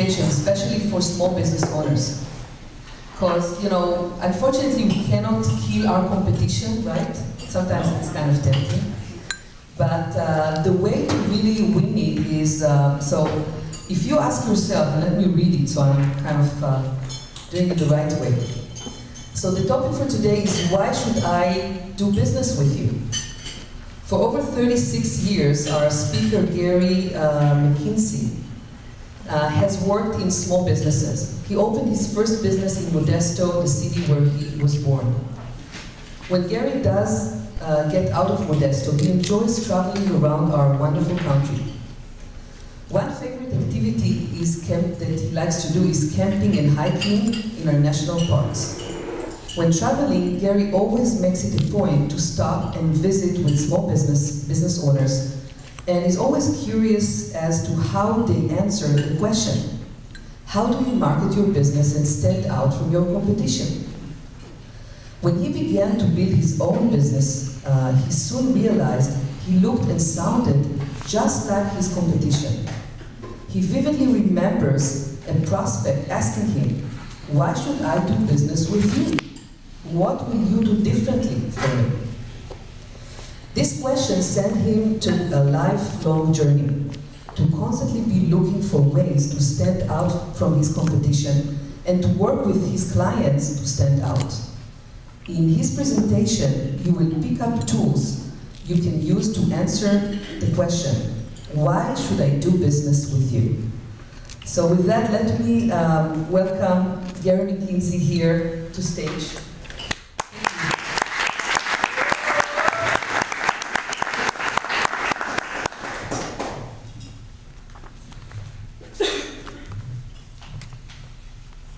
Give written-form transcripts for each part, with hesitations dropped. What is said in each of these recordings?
conversation, especially for small business owners. Because, you know, unfortunately we cannot kill our competition, right? Sometimes it's kind of tempting. But the way to really win it is, so if you ask yourself, and let me read it so I'm kind of doing it the right way. So the topic for today is, why should I do business with you? For over 36 years, our speaker, Gary McKinsey, has worked in small businesses. He opened his first business in Modesto, the city where he was born. When Gary does get out of Modesto, he enjoys traveling around our wonderful country. One favorite activity that he likes to do is camping and hiking in our national parks. When traveling, Gary always makes it a point to stop and visit with small business owners, and is always curious as to how they answer the question, how do you market your business and stand out from your competition? When he began to build his own business, he soon realized he looked and sounded just like his competition. He vividly remembers a prospect asking him, "Why should I do business with you? What will you do differently for me?" This question sent him to a lifelong journey, to constantly be looking for ways to stand out from his competition and to work with his clients to stand out. In his presentation, he will pick up tools you can use to answer the question, why should I do business with you? So with that, let me welcome Gary McKinsey here to stage.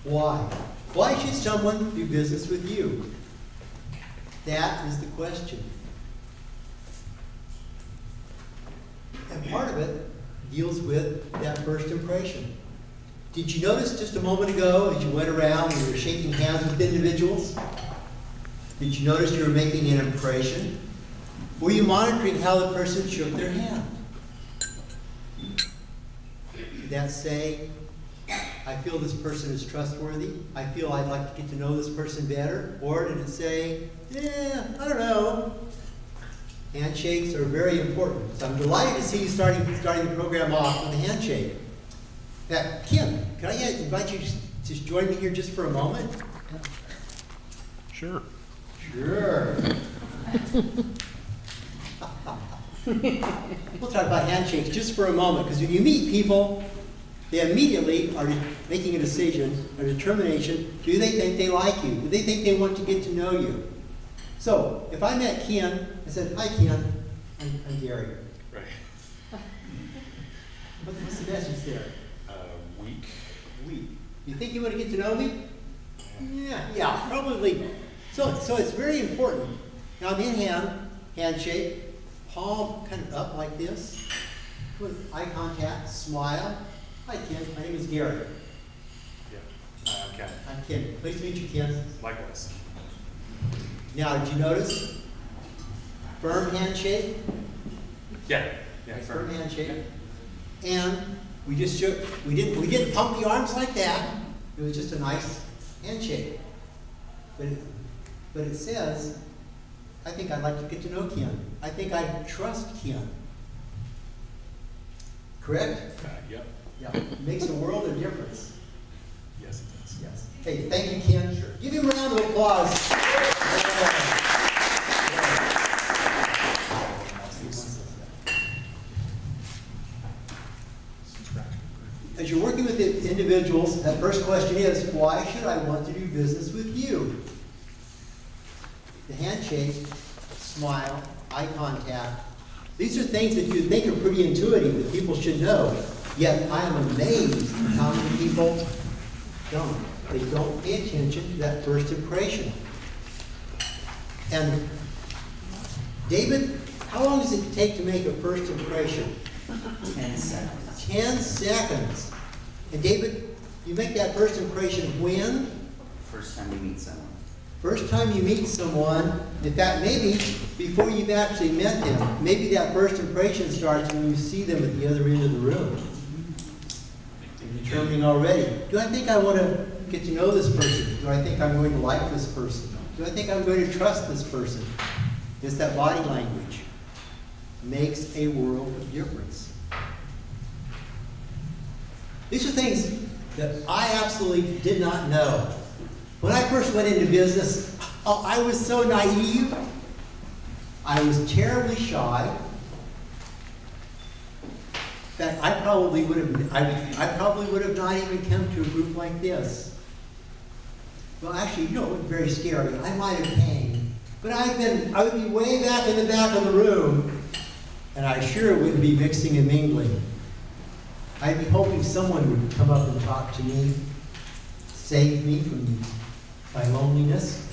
Why? Why should someone do business with you? That is the question. And part of it deals with that first impression. Did you notice just a moment ago as you went around and you were shaking hands with individuals? Did you notice you were making an impression? Were you monitoring how the person shook their hand? Did that say, I feel this person is trustworthy, I feel I'd like to get to know this person better? Or did it say, yeah, I don't know. Handshakes are very important. So I'm delighted to see you starting the program off with a handshake. Now, Kim, can I invite you to join me here just for a moment? Sure. Sure. We'll talk about handshakes just for a moment, because when you meet people, they immediately are making a decision, a determination. Do they think they like you? Do they think they want to get to know you? So, if I met Ken, I said, "Hi Ken, I'm Gary." Right. What's the message there? Weak. Weak. You think you want to get to know me? Yeah, probably. So it's very important. Now I'm in handshake, palm kind of up like this, with eye contact, smile. Hi Ken, my name is Gary. Yeah. Hi, I'm Ken. I'm Ken. Pleased to meet you, Ken. Likewise. Now, did you notice? Firm handshake? Yeah. Firm handshake. And we just shook, we didn't pump the arms like that. It was just a nice handshake. But it says, I think I'd like to get to know Ken. I think I trust Ken. Correct? Yep. Yeah. It makes a world of difference. Yes, it does. Yes. Hey, thank you, Ken. Sure. Give him a round of applause. As you're working with individuals, that first question is, why should I want to do business with you? The handshake, smile, eye contact. These are things that you think are pretty intuitive that people should know. Yet I am amazed at how many people don't. They don't pay attention to that first impression. And David, how long does it take to make a first impression? 10 seconds. 10 seconds. And David, you make that first impression when? First time you meet someone. First time you meet someone, in fact, maybe before you've actually met them, maybe that first impression starts when you see them at the other end of the room. And you determining already, do I think I want to get to know this person? Do I think I'm going to like this person? Do I think I'm going to trust this person? It's that body language. Makes a world of difference. These are things that I absolutely did not know. When I first went into business, oh, I was so naive. I was terribly shy. In fact, I probably would have not even come to a group like this. Well, actually, you know, it was very scary. I might have came, but I would be way back in the back of the room, and I sure wouldn't be mixing and mingling. I'd be hoping someone would come up and talk to me, save me from my loneliness.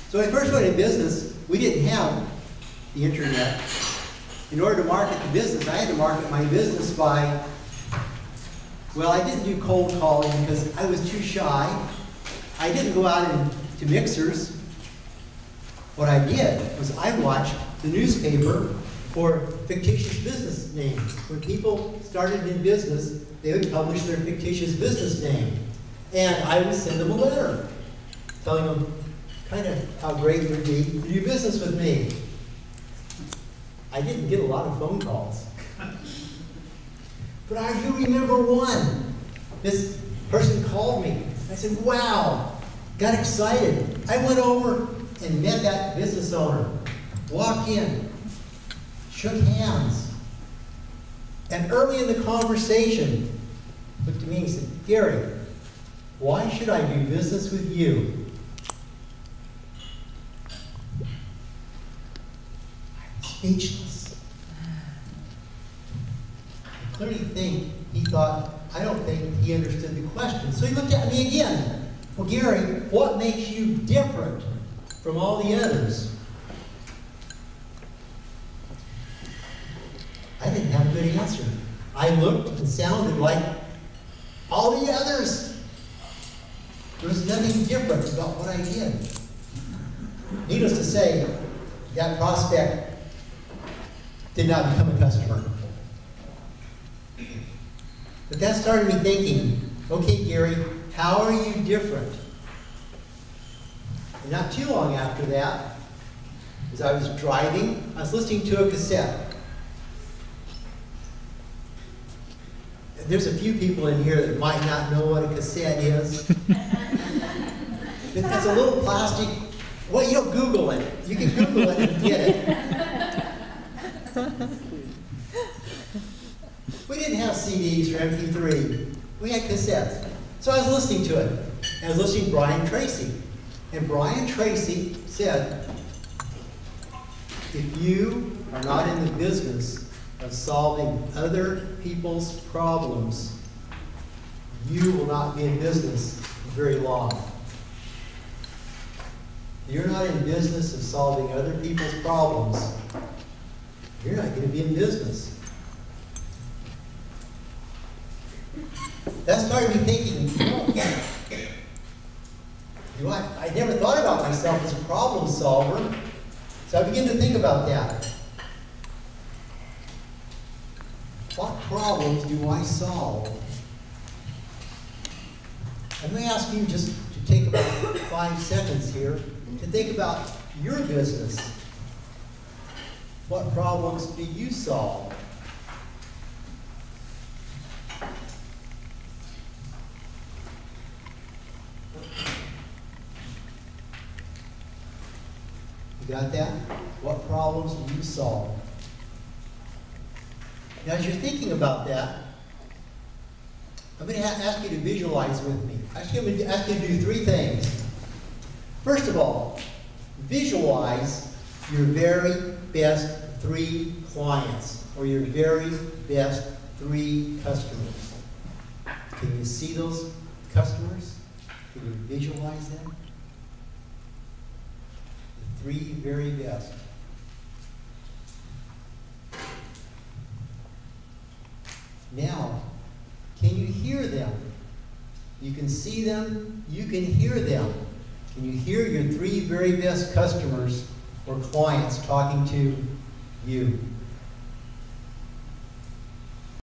So when I first went in business, we didn't have the internet. In order to market the business, I had to market my business by, well, I didn't do cold calling because I was too shy. I didn't go out to mixers. What I did was I watched the newspaper for fictitious business names. When people started in business, they would publish their fictitious business name. And I would send them a letter telling them kind of how great it would be to do business with me. I didn't get a lot of phone calls. But I do remember one. This person called me. I said, wow, got excited. I went over and met that business owner. Walked in, shook hands. And early in the conversation, looked at me and said, Gary, why should I do business with you? Speechless. I clearly think he thought, I don't think he understood the question. So he looked at me again. Well, Gary, what makes you different from all the others? I didn't have a good answer. I looked and sounded like all the others. There was nothing different about what I did. Needless to say, that prospect did not become a customer. But that started me thinking, okay, Gary, how are you different? And not too long after that, as I was driving, I was listening to a cassette. There's a few people in here that might not know what a cassette is. It's a little plastic, well, you don't Google it. You can Google it and get it. We didn't have CDs or MP3. We had cassettes. So I was listening to it. And I was listening to Brian Tracy. And Brian Tracy said, if you are not in the business of solving other people's problems, you will not be in business very long. If you're not in business of solving other people's problems, you're not going to be in business. That started me thinking, I never thought about myself as a problem solver. So I began to think about that. What problems do I solve? I'm going to ask you just to take about 5 seconds here to think about your business. What problems do you solve? You got that? What problems do you solve? Now, as you're thinking about that, I'm going to ask you to visualize with me. Actually, I'm going to ask you to do 3 things. First of all, visualize your very best 3 clients or your very best 3 customers. Can you see those customers? Can you visualize them? The 3 very best. Now, can you hear them? You can see them, you can hear them. Can you hear your 3 very best customers or clients talking to you?